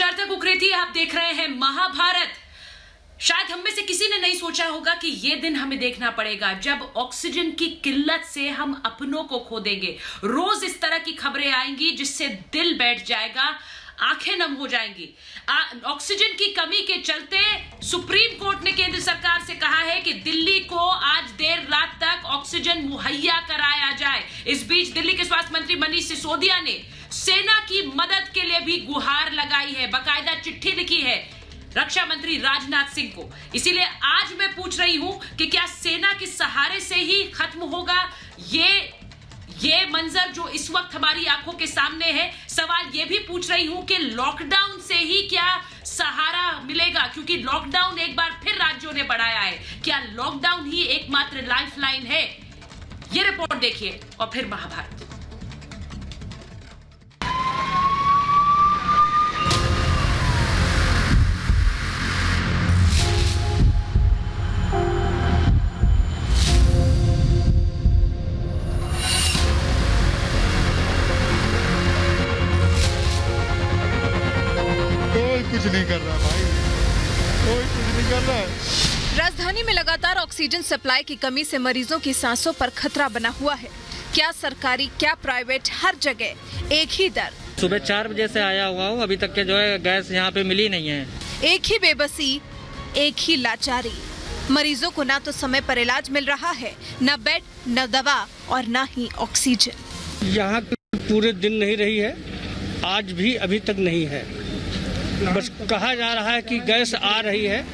सार्थक उकरेती, आप देख रहे हैं महाभारत। शायद हम में से किसी ने नहीं सोचा होगा कि ये दिन हमें देखना पड़ेगा जब ऑक्सीजन की किल्लत से हम अपनों को खो देंगे। रोज इस तरह की खबरें आएंगी जिससे दिल बैठ जाएगा, आंखें नम हो जाएंगी। ऑक्सीजन की कमी के चलते सुप्रीम कोर्ट ने केंद्र सरकार से कहा है कि दिल्ली को आज देर रात तक ऑक्सीजन मुहैया कराया जाए। इस बीच दिल्ली के स्वास्थ्य मंत्री मनीष सिसोदिया ने सेना की मदद के लिए भी गुहार लगाई है, बाकायदा चिट्ठी लिखी है रक्षा मंत्री राजनाथ सिंह को। इसीलिए आज मैं पूछ रही हूं कि क्या सेना के सहारे से ही खत्म होगा ये मंजर जो इस वक्त हमारी आंखों के सामने है। सवाल ये भी पूछ रही हूं कि लॉकडाउन से ही क्या सहारा मिलेगा, क्योंकि लॉकडाउन एक बार फिर राज्यों ने बढ़ाया है। क्या लॉकडाउन ही एकमात्र लाइफलाइन है? ये रिपोर्ट देखिए और फिर महाभारत। कुछ नहीं कर रहा भाई, कोई कुछ नहीं कर रहा है। राजधानी में लगातार ऑक्सीजन सप्लाई की कमी से मरीजों की सांसों पर खतरा बना हुआ है। क्या सरकारी क्या प्राइवेट, हर जगह एक ही दर। सुबह 4 बजे से आया हुआ हूँ, अभी तक के जो है गैस यहाँ पे मिली नहीं है। एक ही बेबसी, एक ही लाचारी। मरीजों को ना तो समय पर इलाज मिल रहा है, न बेड, न दवा और न ही ऑक्सीजन। यहाँ पूरे दिन नहीं रही है, आज भी अभी तक नहीं है। बस कहा जा रहा है कि गैस आ रही है।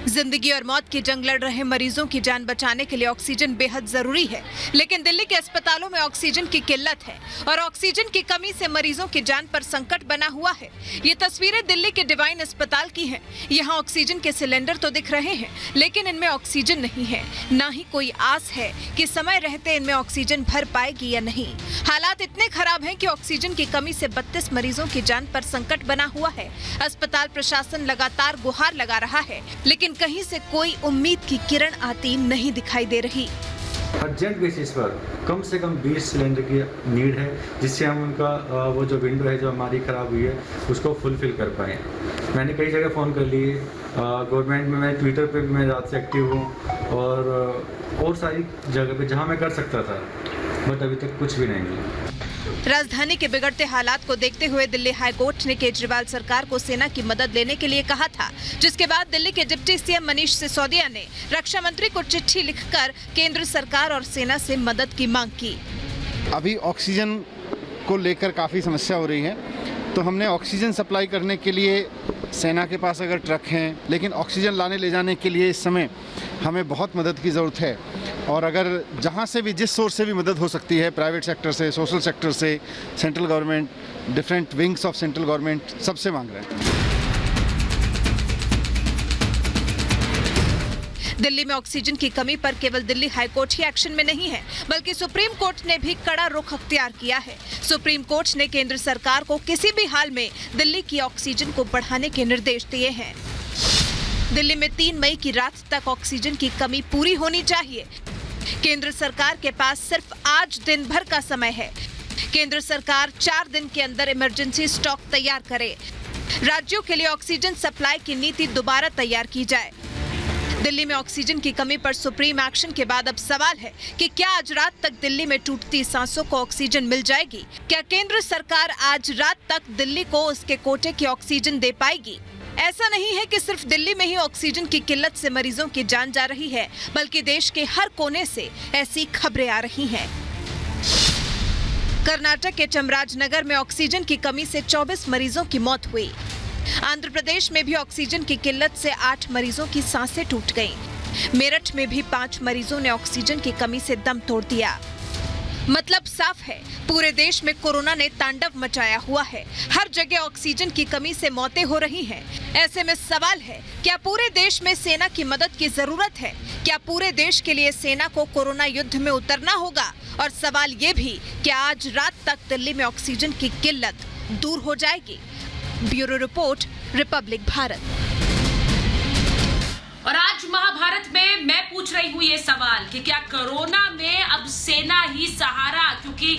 जिंदगी और मौत की जंग लड़ रहे मरीजों की जान बचाने के लिए ऑक्सीजन बेहद जरूरी है, लेकिन दिल्ली के अस्पतालों में ऑक्सीजन की किल्लत है और ऑक्सीजन की कमी से मरीजों की जान पर संकट बना हुआ है। ये तस्वीरें दिल्ली के डिवाइन अस्पताल की हैं। यहाँ ऑक्सीजन के सिलेंडर तो दिख रहे हैं, लेकिन इनमें ऑक्सीजन नहीं है। ना ही कोई आस है कि समय रहते इनमें ऑक्सीजन भर पाएगी या नहीं। हालात इतने खराब हैं कि ऑक्सीजन की कमी से 32 मरीजों की जान पर संकट बना हुआ है। अस्पताल प्रशासन लगातार गुहार लगा रहा है, लेकिन कहीं से कोई उम्मीद की किरण आती नहीं दिखाई दे रही। अर्जेंट बेसिस पर कम से कम 20 सिलेंडर की नीड है, जिससे हम उनका वो जो विंडो है जो हमारी ख़राब हुई है उसको फुलफिल कर पाएँ। मैंने कई जगह फ़ोन कर लिए, गवर्नमेंट में मैं ट्विटर पे भी मैं रात से एक्टिव हूँ और सारी जगह पे जहाँ मैं कर सकता था, बट अभी तक कुछ भी नहीं मिला। राजधानी के बिगड़ते हालात को देखते हुए दिल्ली हाई कोर्ट ने केजरीवाल सरकार को सेना की मदद लेने के लिए कहा था, जिसके बाद दिल्ली के डिप्टी सीएम मनीष सिसोदिया ने रक्षा मंत्री को चिट्ठी लिखकर केंद्र सरकार और सेना से मदद की मांग की। अभी ऑक्सीजन को लेकर काफ़ी समस्या हो रही है, तो हमने ऑक्सीजन सप्लाई करने के लिए सेना के पास अगर ट्रक हैं, लेकिन ऑक्सीजन लाने ले जाने के लिए इस समय हमें बहुत मदद की ज़रूरत है। और अगर जहाँ से भी, जिस सोर्स से भी मदद हो सकती है, प्राइवेट सेक्टर से, सोशल सेक्टर से, central government, different wings of central government, सबसे मांग रहे हैं। दिल्ली में ऑक्सीजन की कमी पर केवल दिल्ली हाईकोर्ट ही एक्शन में नहीं है, बल्कि सुप्रीम कोर्ट ने भी कड़ा रुख अख्तियार किया है। सुप्रीम कोर्ट ने केंद्र सरकार को किसी भी हाल में दिल्ली की ऑक्सीजन को बढ़ाने के निर्देश दिए हैं। दिल्ली में 3 मई की रात तक ऑक्सीजन की कमी पूरी होनी चाहिए। केंद्र सरकार के पास सिर्फ आज दिन भर का समय है। केंद्र सरकार 4 दिन के अंदर इमरजेंसी स्टॉक तैयार करे। राज्यों के लिए ऑक्सीजन सप्लाई की नीति दोबारा तैयार की जाए। दिल्ली में ऑक्सीजन की कमी पर सुप्रीम एक्शन के बाद अब सवाल है कि क्या आज रात तक दिल्ली में टूटती सांसों को ऑक्सीजन मिल जाएगी? क्या केंद्र सरकार आज रात तक दिल्ली को उसके कोटे की ऑक्सीजन दे पाएगी? ऐसा नहीं है कि सिर्फ दिल्ली में ही ऑक्सीजन की किल्लत से मरीजों की जान जा रही है, बल्कि देश के हर कोने से ऐसी खबरें आ रही हैं। कर्नाटक के चामराजनगर में ऑक्सीजन की कमी से 24 मरीजों की मौत हुई। आंध्र प्रदेश में भी ऑक्सीजन की किल्लत से 8 मरीजों की सांसें टूट गईं। मेरठ में भी 5 मरीजों ने ऑक्सीजन की कमी से दम तोड़ दिया। मतलब साफ है, पूरे देश में कोरोना ने तांडव मचाया हुआ है। हर जगह ऑक्सीजन की कमी से मौतें हो रही हैं। ऐसे में सवाल है, क्या पूरे देश में सेना की मदद की जरूरत है? क्या पूरे देश के लिए सेना को कोरोना युद्ध में उतरना होगा? और सवाल ये भी, क्या आज रात तक दिल्ली में ऑक्सीजन की किल्लत दूर हो जाएगी? Bureau report, Republic Bharat. और आज महाभारत में मैं पूछ रही हूं ये सवाल कि क्या कोरोना में अब सेना ही सहारा, क्योंकि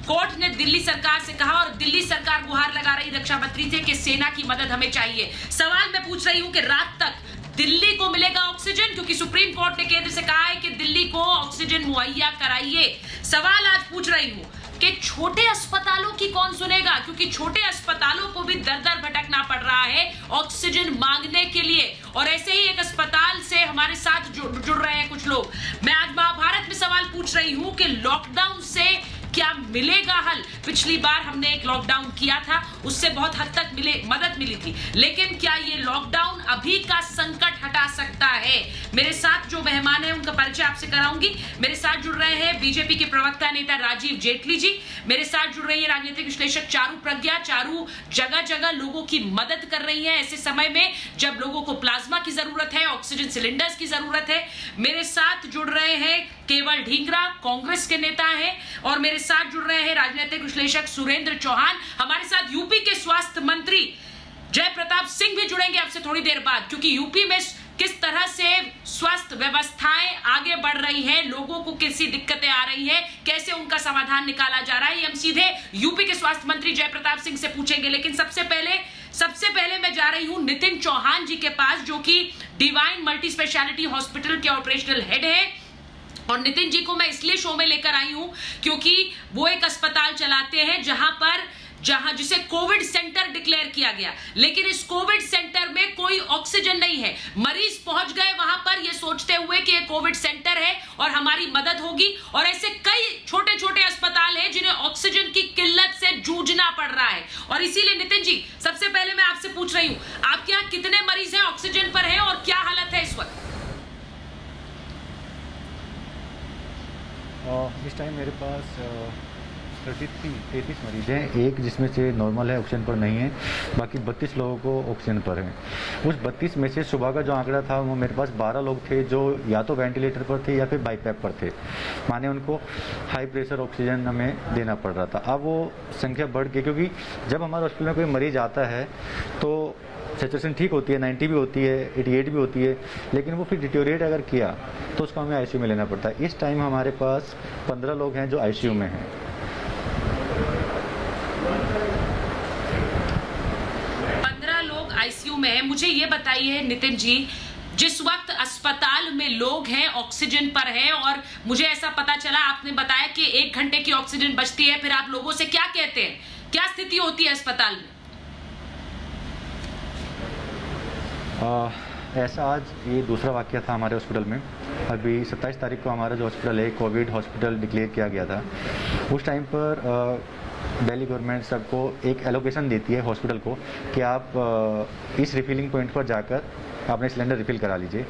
कोर्ट ने दिल्ली सरकार से कहा और दिल्ली सरकार गुहार लगा रही रक्षा मंत्री थे कि सेना की मदद हमें चाहिए। सवाल मैं पूछ रही हूं कि रात तक दिल्ली को मिलेगा ऑक्सीजन, क्योंकि सुप्रीम कोर्ट ने केंद्र से कहा है कि दिल्ली को ऑक्सीजन मुहैया कराइए। सवाल आज पूछ रही हूं कि छोटे अस्पतालों की कौन सुनेगा, क्योंकि छोटे अस्पतालों को भी दर दर भटकना पड़ रहा है ऑक्सीजन मांगने के लिए। और ऐसे ही एक अस्पताल से हमारे साथ जुड़ रहे हैं कुछ लोग। मैं आज महाभारत में सवाल पूछ रही हूं कि लॉकडाउन से क्या मिलेगा हल। पिछली बार हमने एक लॉकडाउन किया था, उससे बहुत हद तक मदद मिली थी, लेकिन क्या ये लॉकडाउन अभी का संकट हटा सकता है? मेरे साथ जो मेहमान हैं उनका परिचय आपसे कराऊंगी। मेरे साथ जुड़ रहे हैं बीजेपी के प्रवक्ता नेता राजीव जेटली जी, मेरे साथ जुड़ रही है राजनीतिक विश्लेषक चारू प्रज्ञा। चारू जगह जगह लोगों की मदद कर रही है ऐसे समय में जब लोगों को प्लाज्मा की जरूरत है, ऑक्सीजन सिलेंडर्स की जरूरत है। मेरे साथ जुड़ रहे हैं केवल ढींगरा, कांग्रेस के नेता हैं, और मेरे साथ जुड़ रहे हैं राजनीतिक विश्लेषक सुरेंद्र चौहान। हमारे साथ यूपी के स्वास्थ्य मंत्री जय प्रताप सिंह भी जुड़ेंगे आपसे थोड़ी देर बाद, क्योंकि यूपी में किस तरह से स्वास्थ्य व्यवस्थाएं आगे बढ़ रही हैं, लोगों को कैसी दिक्कतें आ रही हैं, कैसे उनका समाधान निकाला जा रहा है, ये हम सीधे यूपी के स्वास्थ्य मंत्री जय प्रताप सिंह से पूछेंगे। लेकिन सबसे पहले मैं जा रही हूं नितिन चौहान जी के पास, जो कि डिवाइन मल्टी स्पेशलिटी हॉस्पिटल के ऑपरेशनल हेड है। और नितिन जी को मैं इसलिए शो में लेकर आई हूं क्योंकि वो एक अस्पताल चलाते हैं जहां जिसे कोविड सेंटर डिक्लेयर किया गया, लेकिन इस कोविड सेंटर में कोई ऑक्सीजन नहीं है। मरीज पहुंच गए वहां पर ये सोचते हुए कि ये कोविड सेंटर है और हमारी मदद होगी, और ऐसे कई छोटे छोटे अस्पताल हैं जिन्हें ऑक्सीजन की किल्लत से जूझना पड़ रहा है। और इसीलिए नितिन जी, सबसे पहले मैं आपसे पूछ रही हूं, आपके यहाँ कितने मरीज हैं ऑक्सीजन पर है और क्या हालत है इस वक्त? इस टाइम मेरे पास 33 मरीज हैं, एक जिसमें से नॉर्मल है, ऑक्सीजन पर नहीं है, बाकी 32 लोगों को ऑक्सीजन पर है। उस 32 में से सुबह का जो आंकड़ा था वो मेरे पास 12 लोग थे जो या तो वेंटिलेटर पर थे या फिर बाईपैप पर थे, माने उनको हाई प्रेशर ऑक्सीजन हमें देना पड़ रहा था। अब वो संख्या बढ़ गई, क्योंकि जब हमारे हॉस्पिटल में कोई मरीज आता है तो सैचुरेशन ठीक होती है, 90 भी होती है, 88 भी होती है, लेकिन वो फिर डिटोरिएट अगर किया तो उसको हमें आईसीयू में लेना पड़ता है। इस टाइम हमारे पास 15 लोग हैं जो आईसीयू में हैं। 15 लोग आईसीयू में हैं। मुझे ये बताइए नितिन जी, जिस वक्त अस्पताल में लोग हैं ऑक्सीजन पर हैं, और मुझे ऐसा पता चला, आपने बताया कि 1 घंटे की ऑक्सीजन बचती है, फिर आप लोगों से क्या कहते हैं, क्या स्थिति होती है अस्पताल में? ऐसा आज ये दूसरा वाकया था हमारे हॉस्पिटल में। अभी 27 तारीख को हमारा जो हॉस्पिटल है कोविड हॉस्पिटल डिक्लेयर किया गया था। उस टाइम पर दिल्ली गवर्नमेंट सबको एक एलोकेशन देती है हॉस्पिटल को कि आप इस रिफिलिंग पॉइंट पर जाकर अपने सिलेंडर रिफ़िल करा लीजिए।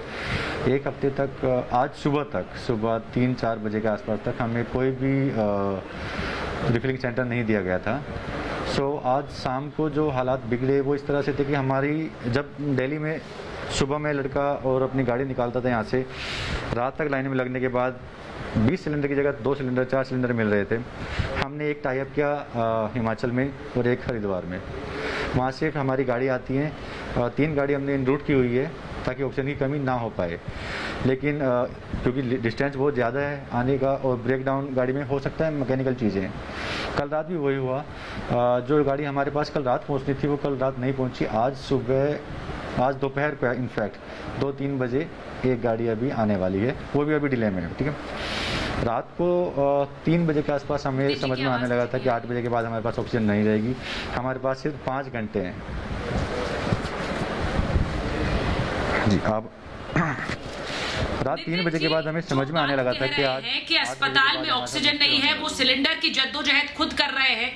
एक हफ्ते तक, आज सुबह 3-4 बजे के आसपास तक हमें कोई भी रिफिलिंग सेंटर नहीं दिया गया था। आज शाम को जो हालात बिगड़े वो इस तरह से थे कि हमारी, जब दिल्ली में सुबह में लड़का और अपनी गाड़ी निकालता था यहाँ से, रात तक लाइन में लगने के बाद 20 सिलेंडर की जगह 2 सिलेंडर 4 सिलेंडर मिल रहे थे। हमने एक टाई अप किया हिमाचल में और एक हरिद्वार में। वहाँ से हमारी गाड़ी आती है, 3 गाड़ी हमने इन रूट की हुई है ताकि ऑक्सीजन की कमी ना हो पाए, लेकिन क्योंकि डिस्टेंस बहुत ज़्यादा है आने का और ब्रेक डाउन गाड़ी में हो सकता है, मैकेनिकल चीज़ें। कल रात भी वही हुआ, जो गाड़ी हमारे पास कल रात पहुँचनी थी वो कल रात नहीं पहुँची। आज दोपहर को इनफैक्ट 2-3 बजे एक गाड़ी अभी आने वाली है, वो भी अभी डिले में है। ठीक है, रात को 3 बजे के आसपास हमें समझ में आने लगा था कि 8 बजे के बाद हमारे पास ऑक्सीजन नहीं रहेगी। हमारे पास सिर्फ 5 घंटे हैं जी। अब रात 3 बजे के बाद हमें समझ में आने लगा था कि आज कि अस्पताल में ऑक्सीजन नहीं है, वो सिलेंडर की जद्दोजहद खुद कर रहे हैं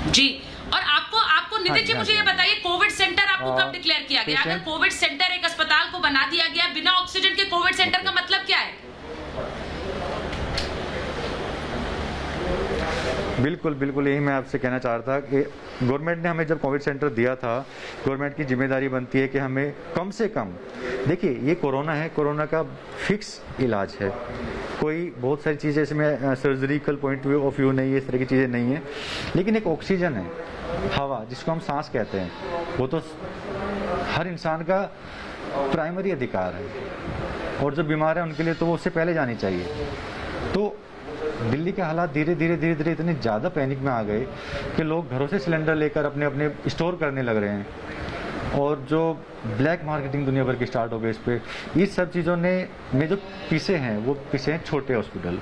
जी। और आपको नितिन जी मुझे ये बताइए, कोविड सेंटर आपको कब डिक्लेयर किया गया? अगर कोविड सेंटर एक अस्पताल को बना दिया गया बिना ऑक्सीजन के, कोविड सेंटर का मतलब क्या है? बिल्कुल यही मैं आपसे कहना चाह रहा था कि गवर्नमेंट ने हमें जब कोविड सेंटर दिया था, गवर्नमेंट की जिम्मेदारी बनती है कि हमें कम से कम, देखिए ये कोरोना है, कोरोना का फिक्स इलाज है, कोई बहुत सारी चीज़ें इसमें सर्जरिकल पॉइंट ऑफ व्यू नहीं है, इस तरह की चीज़ें नहीं है, लेकिन एक ऑक्सीजन है, हवा जिसको हम सांस कहते हैं, वो तो हर इंसान का प्राइमरी अधिकार है, और जो बीमार है उनके लिए तो वो उससे पहले जानी चाहिए। तो दिल्ली के हालात धीरे धीरे इतने ज़्यादा पैनिक में आ गए कि लोग घरों से सिलेंडर लेकर अपने अपने स्टोर करने लग रहे हैं, और जो ब्लैक मार्केटिंग दुनिया भर की स्टार्ट हो गई इस पर। इस सब चीज़ों में जो पीछे हैं वो पीछे हैं छोटे हॉस्पिटल।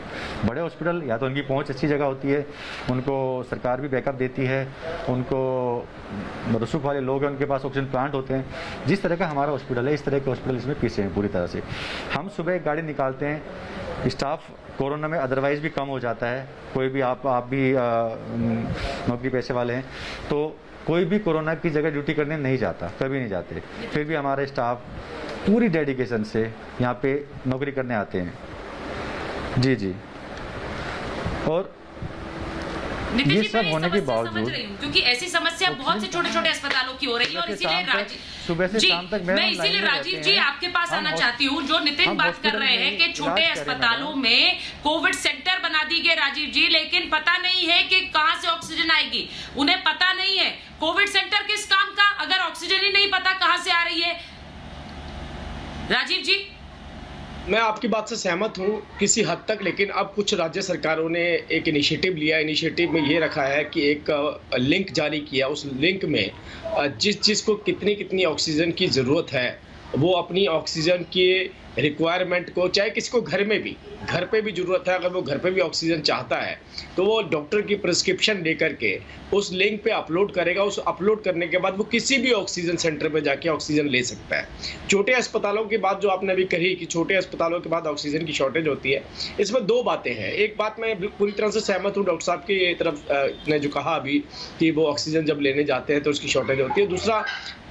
बड़े हॉस्पिटल या तो उनकी पहुंच अच्छी जगह होती है, उनको सरकार भी बैकअप देती है, उनको रसूख वाले लोग हैं, उनके पास ऑक्सीजन प्लांट होते हैं। जिस तरह का हमारा हॉस्पिटल है, इस तरह के हॉस्पिटल इसमें पीछे हैं पूरी तरह से। हम सुबह एक गाड़ी निकालते हैं, स्टाफ कोरोना में अदरवाइज़ भी कम हो जाता है। कोई भी आप भी नौकरी पैसे वाले हैं, तो कोई भी कोरोना की जगह ड्यूटी करने नहीं जाता, कभी नहीं जाते। फिर भी हमारे स्टाफ पूरी डेडिकेशन से यहाँ पे नौकरी करने आते हैं। जी। और नितिन ये जी, सब मैं होने के समस्या समझ बावजूद, रही हूँ, क्योंकि ऐसी समस्या बहुत से छोटे छोटे अस्पतालों की हो रही है, और इसीलिए सुबह से शाम तक मैं इसीलिए राजीव जी आपके पास आना चाहती हूँ। जो नितिन बात कर रहे हैं कि छोटे अस्पतालों में कोविड सेंटर बना दी गए राजीव जी, लेकिन पता नहीं है कि कहां से ऑक्सीजन आएगी। उन्हें पता नहीं है कोविड सेंटर किस काम का, अगर ऑक्सीजन ही नहीं पता कहां से आ रही है। राजीव जी, मैं आपकी बात से सहमत हूं किसी हद तक, लेकिन अब कुछ राज्य सरकारों ने एक इनिशिएटिव लिया। इनिशिएटिव में ये रखा है कि एक लिंक जारी किया, उस लिंक में जिसको कितनी ऑक्सीजन की ज़रूरत है वो अपनी ऑक्सीजन की रिक्वायरमेंट को, चाहे किसी को घर पे भी ज़रूरत है, अगर वो घर पे भी ऑक्सीजन चाहता है तो वो डॉक्टर की प्रिस्क्रिप्शन लेकर के उस लिंक पे अपलोड करेगा। उस अपलोड करने के बाद वो किसी भी ऑक्सीजन सेंटर पे जाके ऑक्सीजन ले सकता है। छोटे अस्पतालों की बात जो आपने अभी कही कि छोटे अस्पतालों के बाद ऑक्सीजन की शॉर्टेज होती है, इसमें दो बातें हैं। एक बात मैं पूरी तरह से सहमत हूँ डॉक्टर साहब की तरफ ने जो कहा अभी कि वो ऑक्सीजन जब लेने जाते हैं तो उसकी शॉर्टेज होती है। दूसरा,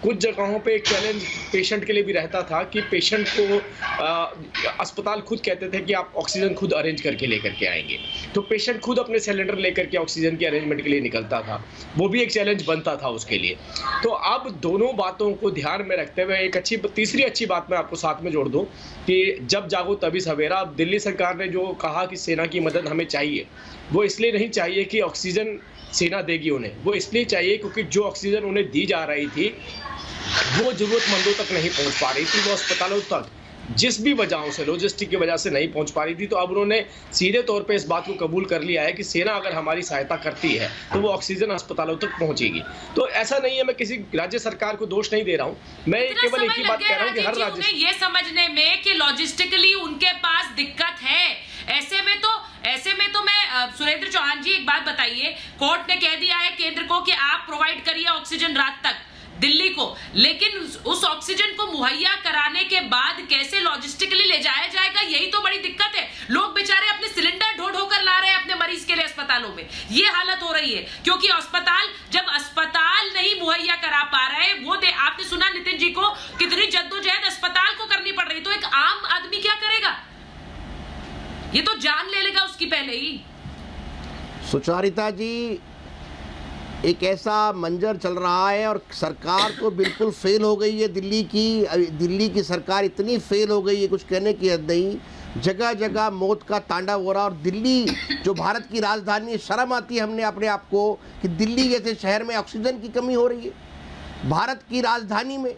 कुछ जगहों पे एक चैलेंज पेशेंट के लिए भी रहता था कि पेशेंट को अस्पताल खुद कहते थे कि आप ऑक्सीजन खुद अरेंज करके लेकर के आएंगे, तो पेशेंट खुद अपने सिलेंडर लेकर के ऑक्सीजन के अरेंजमेंट के लिए निकलता था। वो भी एक चैलेंज बनता था उसके लिए। तो अब दोनों बातों को ध्यान में रखते हुए एक तीसरी अच्छी बात मैं आपको साथ में जोड़ दूं कि जब जागो तभी सवेरा। अब दिल्ली सरकार ने जो कहा कि सेना की मदद हमें चाहिए, वो इसलिए नहीं चाहिए कि ऑक्सीजन सेना देगी उन्हें, वो इसलिए चाहिए क्योंकि जो ऑक्सीजन उन्हें दी जा रही थी वो जरूरतमंदों तक नहीं पहुंच पा रही थी, वो अस्पतालों तक जिस भी वजहों से, लॉजिस्टिक की वजह से नहीं पहुंच पा रही थी। तो अब उन्होंने सीधे तौर पे इस बात को कबूल कर लिया है कि सेना अगर हमारी सहायता करती है तो वो ऑक्सीजन अस्पतालों तक पहुंचेगी। तो ऐसा नहीं है, मैं किसी राज्य सरकार को दोष नहीं दे रहा हूं, मैं केवल एक ही बात कह रहा हूं कि हर राज्य ये समझने में कि लॉजिस्टिकली उनके पास दिक्कत है। ऐसे में तो मैं सुरेंद्र चौहान जी, एक बात बताइए, कोर्ट ने कह दिया है केंद्र को कि आप प्रोवाइड करिए ऑक्सीजन रात तक दिल्ली को, लेकिन उस ऑक्सीजन को मुहैया कराने के बाद कैसे लॉजिस्टिकली ले जाया जाएगा, यही तो बड़ी दिक्कत है। लोग बेचारे अपने सिलेंडर ढो कर ला रहे हैं अपने मरीज के लिए अस्पतालों में, ये हालत हो रही है क्योंकि जब अस्पताल नहीं मुहैया करा पा रहे, वो आपने सुना नितिन जी को कितनी जद्दोजहद अस्पताल को करनी पड़ रही, तो एक आम आदमी क्या करेगा? ये तो जान ले लेगा उसकी पहले ही। सुचारिता जी, एक ऐसा मंजर चल रहा है और सरकार तो बिल्कुल फेल हो गई है। दिल्ली की सरकार इतनी फेल हो गई है, कुछ कहने की हद नहीं। जगह जगह मौत का तांडव हो रहा है। और दिल्ली जो भारत की राजधानी है, शर्म आती है हमने अपने आप को कि दिल्ली जैसे शहर में ऑक्सीजन की कमी हो रही है, भारत की राजधानी में।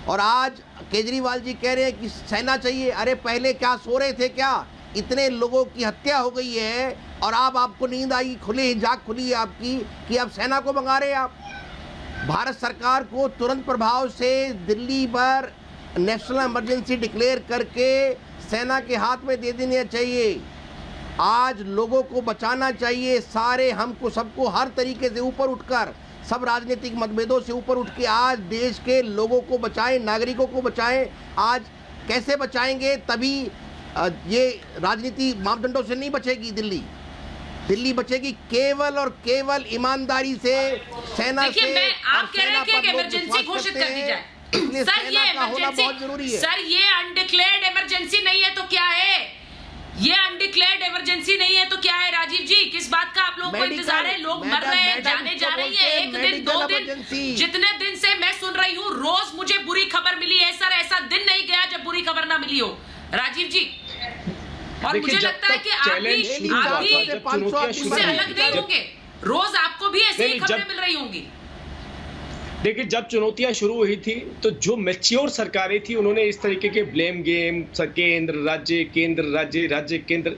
और आज केजरीवाल जी कह रहे हैं कि सेना चाहिए। अरे पहले क्या सो रहे थे क्या? इतने लोगों की हत्या हो गई है और आपको नींद आई, जाग खुली है आपकी कि अब सेना को मंगा रहे हैं आप। भारत सरकार को तुरंत प्रभाव से दिल्ली पर नेशनल इमरजेंसी डिक्लेयर करके सेना के हाथ में दे देना चाहिए। आज लोगों को बचाना चाहिए, सारे हमको सबको हर तरीके से ऊपर उठकर, सब राजनीतिक मतभेदों से ऊपर उठ के आज देश के लोगों को बचाएं, नागरिकों को बचाएं। आज कैसे बचाएंगे? तभी ये राजनीति मापदंडों से नहीं बचेगी। दिल्ली बचेगी केवल और केवल ईमानदारी से, सेना से। आप कह रहे हैं कि इमरजेंसी घोषित कर दी जाए। सर, ये इमरजेंसी बहुत जरूरी है। सर, ये अनडिक्लेयर्ड इमरजेंसी नहीं है तो क्या है? ये अनडिक्लेयर्ड इमरजेंसी नहीं है तो क्या है? राजीव जी, किस बात का आप लोगों को इंतजार है? लोग मर रहे हैं, जाने जा रही है, एक दिन, 2 दिन, जितने दिन से मैं सुन रही हूँ, रोज मुझे बुरी खबर मिली है। सर, ऐसा दिन नहीं गया जब बुरी खबर ना मिली हो, राजीव जी। और मुझे लगता है कि आप भी इससे अलग नहीं होंगे, रोज आपको भी ऐसी ही खबरें मिल रही होंगी। देखिए, जब चुनौतियां शुरू हुई थी तो जो मैच्योर सरकारें थी उन्होंने इस तरीके के ब्लेम गेम, केंद्र राज्य केंद्र,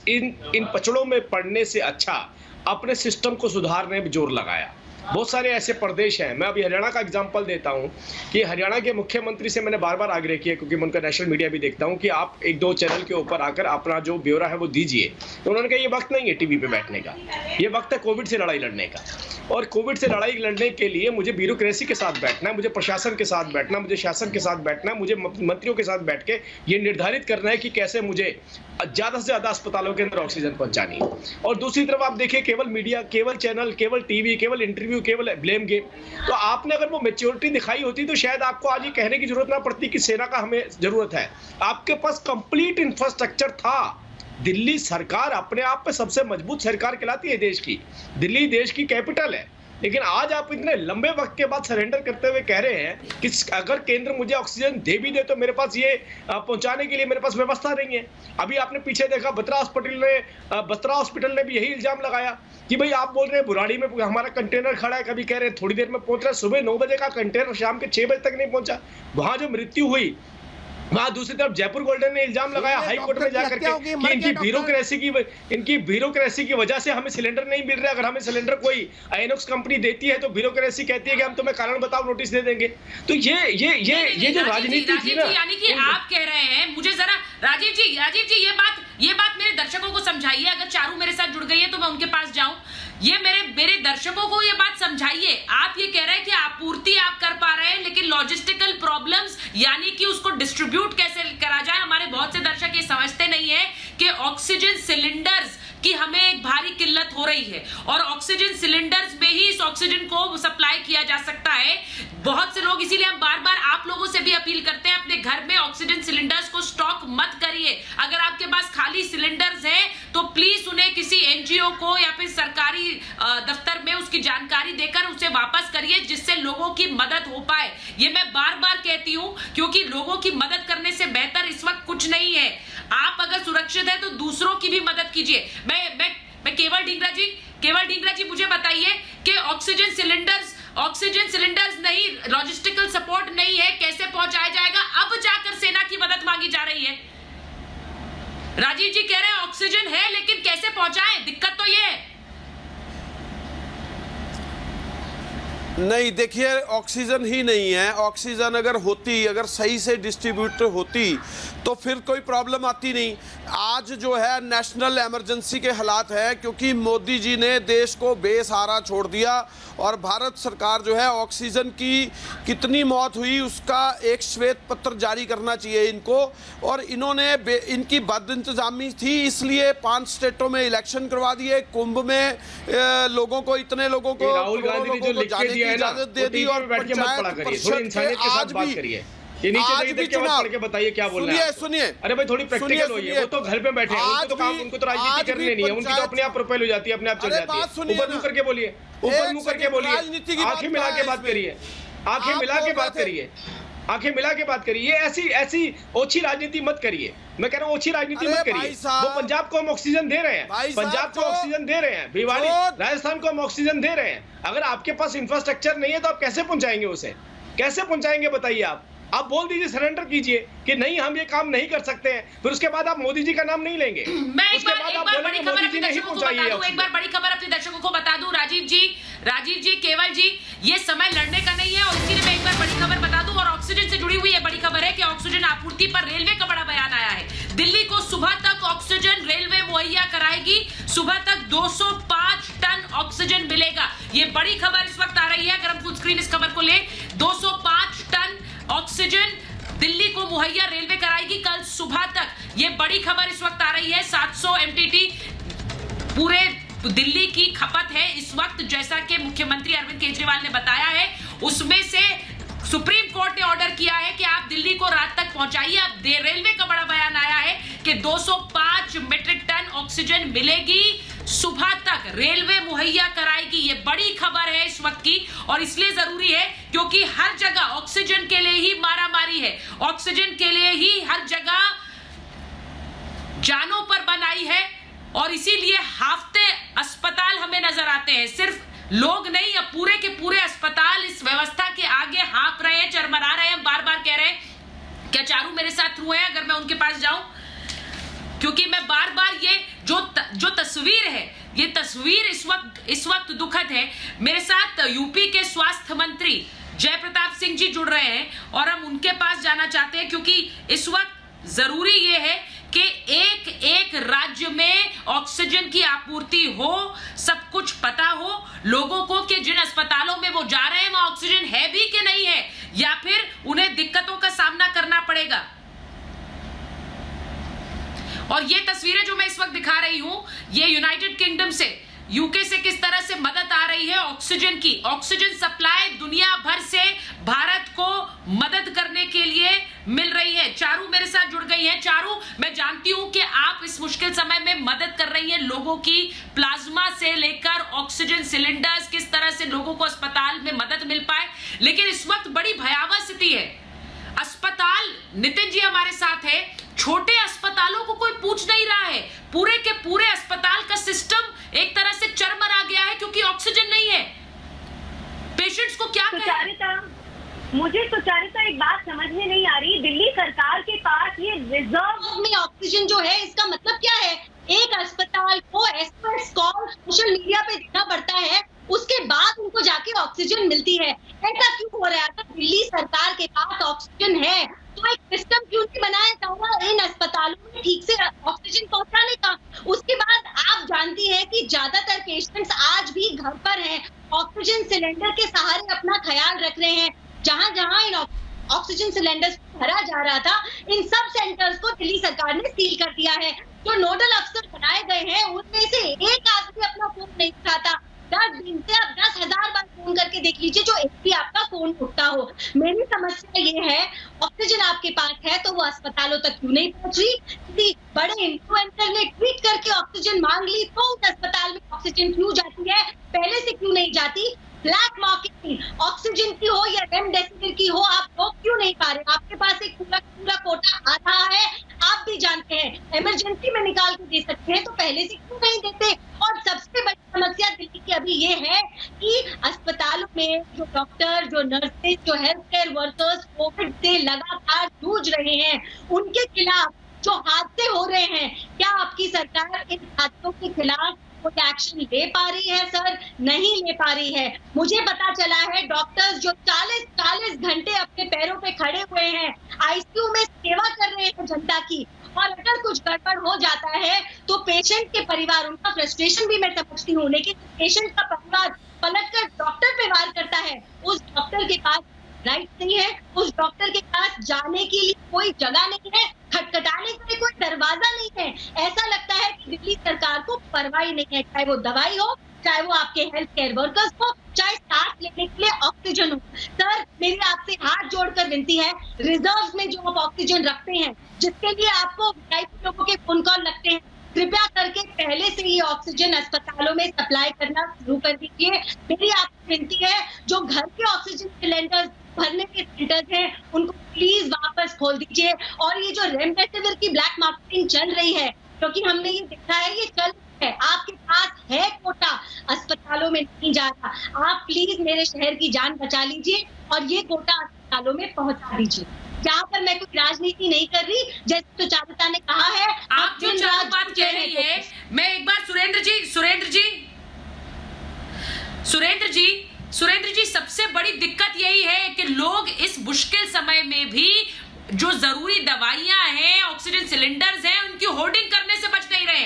इन पचड़ों में पड़ने से अच्छा अपने सिस्टम को सुधारने में जोर लगाया। बहुत सारे ऐसे प्रदेश हैं, मैं अभी हरियाणा का एग्जांपल देता हूं कि हरियाणा के मुख्यमंत्री से मैंने बार बार आग्रह किया, क्योंकि मैं उनका नेशनल मीडिया भी देखता हूं, कि आप एक दो चैनल के ऊपर आकर अपना जो ब्यौरा है वो दीजिए। तो उन्होंने कहा ये वक्त नहीं है टीवी पे बैठने का, ये वक्त है कोविड से लड़ाई लड़ने का, और कोविड से लड़ाई लड़ने के लिए मुझे ब्यूरोक्रेसी के साथ बैठना है, मुझे प्रशासन के साथ बैठना, मुझे शासन के साथ बैठना है, मुझे मंत्रियों के साथ बैठ के ये निर्धारित करना है कि कैसे मुझे ज़्यादा से ज़्यादा अस्पतालों के अंदर ऑक्सीजन पहुंचानी है। और दूसरी तरफ आप देखिए, केवल मीडिया, केवल चैनल, केवल टीवी, केवल इंटरव्यू, केवल ब्लेम गेम। तो आपने अगर वो मैच्योरिटी दिखाई होती तो शायद आपको आज ये कहने की जरूरत ना पड़ती कि सेना का हमें जरूरत है। आपके पास कंप्लीट इंफ्रास्ट्रक्चर था। दिल्ली सरकार अपने आप में सबसे मजबूत सरकार कहलाती है देश की। दिल्ली देश की कैपिटल है, लेकिन आज आप इतने लंबे वक्त के बाद सरेंडर करते हुए कह रहे हैं कि अगर केंद्र मुझे ऑक्सीजन दे भी दे तो मेरे पास ये पहुंचाने के लिए मेरे पास व्यवस्था नहीं है। अभी आपने पीछे देखा, बत्रा हॉस्पिटल ने भी यही इल्जाम लगाया कि भाई आप बोल रहे हैं बुराड़ी में हमारा कंटेनर खड़ा है, कभी कह रहे हैं थोड़ी देर में पहुंच रहा है, सुबह 9 बजे का कंटेनर शाम के 6 बजे तक नहीं पहुंचा। वहां जो मृत्यु हुई, वहां दूसरी तरफ जयपुर गोल्डन ने इल्जाम लगाया हाई कोर्ट में जाकर के कि इनकी ब्यूरोक्रेसी की वजह से हमें सिलेंडर नहीं मिल रहा। अगर हमें सिलेंडर कोई आइनॉक्स कंपनी देती है तो ब्यूरोक्रेसी कहती है कि हम तुम्हें कारण बताओ नोटिस दे देंगे। तो ये जो राजनीति थी ना, यानी कि आप कह रहे हैं, मुझे जरा राजीव जी ये बात मेरे दर्शकों को समझाइए। अगर चारू मेरे साथ जुड़ गई है तो मैं उनके पास जाऊं। ये मेरे दर्शकों को ये बात समझाइए। आप ये कह रहे हैं कि आपूर्ति आप कर पा रहे हैं, लेकिन लॉजिस्टिकल प्रॉब्लम्स, यानी कि उसको डिस्ट्रीब्यूट कैसे करा जाए। हमारे बहुत से दर्शक ये समझते नहीं है कि ऑक्सीजन सिलेंडर्स कि हमें एक भारी किल्लत हो रही है और ऑक्सीजन सिलेंडर्स में ही इस ऑक्सीजन को सप्लाई किया जा सकता है। बहुत से लोग, इसीलिए हम बार बार आप लोगों से भी अपील करते हैं, अपने घर में ऑक्सीजन सिलेंडर्स को स्टॉक मत करिए। अगर आपके पास खाली सिलेंडर्स हैं तो प्लीज उन्हें किसी एनजीओ को या फिर सरकारी दफ्तर में उसकी जानकारी देकर उसे वापस करिए, जिससे लोगों की मदद हो पाए। ये मैं बार बार कहती हूं, क्योंकि लोगों की मदद करने से बेहतर इस वक्त कुछ नहीं है। आप अगर सुरक्षित है तो दूसरों की भी मदद कीजिए। मैं केवल ढींगरा जी मुझे बताइए कि ऑक्सीजन सिलेंडर्स नहीं, लॉजिस्टिकल सपोर्ट नहीं है, कैसे पहुंचाया जाएगा? अब जाकर सेना की मदद मांगी जा रही है। राजीव जी कह रहे हैं ऑक्सीजन है, लेकिन कैसे पहुंचाएं? दिक्कत तो ये है। नहीं, देखिए, ऑक्सीजन ही नहीं है। ऑक्सीजन अगर होती, अगर सही से डिस्ट्रीब्यूट होती तो फिर कोई प्रॉब्लम आती नहीं। आज जो है नेशनल इमरजेंसी के हालात है, क्योंकि मोदी जी ने देश को बेसहारा छोड़ दिया और भारत सरकार जो है ऑक्सीजन की कितनी मौत हुई उसका एक श्वेत पत्र जारी करना चाहिए इनको। और इन्होंने इनकी बद इंतजामी थी, इसलिए 5 स्टेटों में इलेक्शन करवा दिए, कुंभ में लोगों को, इतने लोगों को, राहुल गांधी ने जो लिख के दिया है ना, इजाजत दे दी। और पंचायत परिषद के आज भी ये नीचे देख के पढ़ के बताइए क्या बोल रहे हैं। सुनिए, अरे भाई थोड़ी प्रैक्टिकल होइए। वो तो घर पे बैठे हैं, उनको तो राजनीति करनी नहीं है, उनकी तो अपने आप प्रोफाइल हो जाती है, अपने आप चल जाती है। ऊपर मुंह करके बोलिए, ऊपर मुंह करके बोलिए, आंखें मिला के बात करिए, आंखें मिला के बात करिए, आंखें मिला के बात करिए। ऐसी ओछी राजनीति मत करिए। मैं कह रहा हूँ ओछी राजनीति मत करिए। वो पंजाब को हम ऑक्सीजन दे रहे हैं, पंजाब को ऑक्सीजन दे रहे हैं, भिवाड़ी राजस्थान को हम ऑक्सीजन दे रहे हैं। अगर आपके पास इंफ्रास्ट्रक्चर नहीं है तो आप कैसे पहुंचाएंगे उसे? कैसे पहुंचाएंगे बताइए? आप बोल दीजिए, सरेंडर कीजिए कि नहीं हम ये काम नहीं कर सकते हैं, फिर उसके बाद आप मोदी जी का नाम नहीं लेंगे। मैं एक बार बड़ी खबर अपने दर्शकों को बता दूं, राजीव जी, केवल जी, ये समय लड़ने का नहीं है। और इसीलिए मैं एक बार बड़ी खबर बता दूं, और ऑक्सीजन से जुड़ी हुई ये बड़ी खबर है कि ऑक्सीजन आपूर्ति पर रेलवे का बड़ा बयान आया है। दिल्ली को सुबह तक ऑक्सीजन रेलवे मुहैया कराएगी। सुबह तक 205 टन ऑक्सीजन मिलेगा। ये बड़ी खबर इस वक्त आ रही है। अगर हम फुल स्क्रीन इस खबर को ले, 205 टन ऑक्सीजन दिल्ली को मुहैया रेलवे कराएगी कल सुबह तक। ये बड़ी खबर इस वक्त आ रही है। 700 एमटीटी पूरे दिल्ली की खपत है इस वक्त, जैसा कि मुख्यमंत्री अरविंद केजरीवाल ने बताया है। उसमें से सुप्रीम कोर्ट ने ऑर्डर किया है कि आप दिल्ली को रात तक पहुंचाइए। अब रेलवे का बड़ा बयान आया है कि 205 मीट्रिक टन ऑक्सीजन मिलेगी, सुबह तक रेलवे मुहैया कराएगी। ये बड़ी खबर है इस वक्त की, और इसलिए जरूरी है क्योंकि हर जगह ऑक्सीजन के लिए ही मारामारी है, ऑक्सीजन के लिए ही हर जगह जानों पर बनाई है। और इसीलिए हाफते अस्पताल हमें नजर आते हैं, सिर्फ लोग नहीं, अब पूरे के पूरे अस्पताल इस व्यवस्था के आगे हाँप रहे हैं, चरमरा रहे हैं, बार बार कह रहे हैं क्या चारू मेरे साथ थ्रू है अगर मैं उनके पास जाऊं, क्योंकि मैं बार बार ये जो तस्वीर है, ये तस्वीर इस वक्त दुखद है। मेरे साथ यूपी के स्वास्थ्य मंत्री जय प्रताप सिंह जी जुड़ रहे हैं और हम उनके पास जाना चाहते हैं, क्योंकि इस वक्त जरूरी ये है कि एक एक राज्य में ऑक्सीजन की आपूर्ति हो, सब कुछ पता हो लोगों को कि जिन अस्पतालों में वो जा रहे हैं वहां ऑक्सीजन है भी कि नहीं है, या फिर उन्हें दिक्कतों का सामना करना पड़ेगा। और ये तस्वीरें जो मैं इस वक्त दिखा रही हूं, ये यूनाइटेड किंगडम से, यूके से किस तरह से मदद आ रही है ऑक्सीजन की। ऑक्सीजन सप्लाई दुनिया भर से भारत को मदद करने के लिए मिल रही है। चारू मेरे साथ जुड़ गई है। चारू, मैं जानती हूं कि आप इस मुश्किल समय में मदद कर रही हैं लोगों की, प्लाज्मा से लेकर ऑक्सीजन सिलेंडर्स, किस तरह से लोगों को अस्पताल में मदद मिल पाए, लेकिन इस वक्त बड़ी भयावह स्थिति है। अस्पताल, नितिन जी हमारे साथ है, छोटे अस्पतालों को कोई पूछ नहीं रहा है, पूरे के पूरे अस्पताल का सिस्टम एक तरह से चरमरा गया है क्योंकि ऑक्सीजन नहीं है। पेशेंट्स को क्या कहें? मुझे सुचारिता एक बात समझ में नहीं आ रही, दिल्ली सरकार के पास ये रिजर्व में ऑक्सीजन जो है, इसका मतलब क्या है? एक अस्पताल को एसएमएस कॉल सोशल मीडिया पे देना पड़ता है, उसके बाद उनको जाके ऑक्सीजन मिलती है। ऐसा क्यों हो रहा है? अगर दिल्ली सरकार के पास ऑक्सीजन है तो एक सिस्टम क्यों नहीं बनाया जा रहा इन अस्पतालों में ठीक से ऑक्सीजन पहुंचाने का? उसके बाद आप जानती हैं कि ज्यादातर पेशेंट्स आज भी घर पर हैं, ऑक्सीजन सिलेंडर के सहारे अपना ख्याल रख रहे हैं। जहां जहां इन ऑक्सीजन सिलेंडर्स भरा जा रहा था, इन सब सेंटर्स को दिल्ली सरकार ने सील कर दिया है। जो नोडल अफसर बनाए गए हैं उनमें से एक आदमी अपना फोन नहीं उठाता। 10 दिन से आप 10,000 बार फोन करके देख लीजिए, जो एक भी आपका फोन उठता हो। मेरी समस्या ये है, ऑक्सीजन आपके पास है तो वो अस्पतालों तक क्यों नहीं पहुंच रही? किसी बड़े इन्फ्लुएंसर ने ट्वीट करके ऑक्सीजन मांग ली तो उस अस्पताल में ऑक्सीजन क्यों जाती है, पहले से क्यों नहीं जाती? ब्लैक मार्केटिंग ऑक्सीजन की हो या रेमडेसिविर की हो, आप लोग क्यों नहीं पा रहे? आपके पास एक पूरा कोटा आ रहा है, आप भी जानते हैं, इमरजेंसी में निकाल के दे सकते हैं, तो पहले से क्यों नहीं देते? और सबसे बड़ी समस्या दिल्ली की अभी ये है कि अस्पतालों में जो डॉक्टर, जो नर्सेज, जो हेल्थ केयर वर्कर्स कोविड से लगातार जूझ रहे हैं, उनके खिलाफ जो हादसे हो रहे हैं, क्या आपकी सरकार इन हादसों के खिलाफ कोई एक्शन ले पा रही है? सर, नहीं ले पा रही है। मुझे पता चला है डॉक्टर्स जो 40 घंटे अपने पैरों पे खड़े हुए हैं, आईसीयू में सेवा कर रहे हैं जनता की, और अगर कुछ गड़बड़ हो जाता है तो पेशेंट के परिवार, उनका फ्रस्ट्रेशन भी मैं समझती हूँ, लेकिन पेशेंट का परिवार पलटकर डॉक्टर पे वार करता है, उस डॉक्टर के पास राइट नहीं है, उस डॉक्टर के पास जाने के लिए कोई जगह नहीं है, खटखटाने के लिए कोई दरवाजा नहीं है। ऐसा लगता है कि दिल्ली सरकार को परवाह ही नहीं है, चाहे वो दवाई हो, चाहे वो आपके हेल्थ केयर वर्कर्स हो, चाहे सांस लेने के लिए ऑक्सीजन हो। सर, मेरी आपसे हाथ जोड़कर विनती है, रिजर्व में जो आप ऑक्सीजन रखते हैं, जिसके लिए आपको वीआईपी लोगों के फोन कॉल लगते हैं, कृपया करके पहले से ही ऑक्सीजन अस्पतालों में सप्लाई करना शुरू कर दीजिए। मेरी आपसे विनती है, जो घर के ऑक्सीजन सिलेंडर्स भरने के सेंटर्स हैं, उनको प्लीज वापस खोल दीजिए। और ये जो रेमडेसिविर की ब्लैक मार्केटिंग चल रही है, क्योंकि हमने ये देखा है, ये चल है, आपके पास है कोटा, अस्पतालों में नहीं जा रहा। आप प्लीज मेरे शहर की जान बचा लीजिए और ये कोटा अस्पतालों में पहुंचा दीजिए। यहाँ पर मैं कोई राजनीति नहीं कर रही, जैसे सुचारिता ने कहा है। आप जो चार बात कह रही है, मैं एक बार सुरेंद्र जी, सबसे बड़ी दिक्कत यही है कि लोग इस मुश्किल समय में भी जो जरूरी दवाइयां हैं, ऑक्सीजन सिलेंडर्स हैं, उनकी होर्डिंग करने से बच नहीं रहे।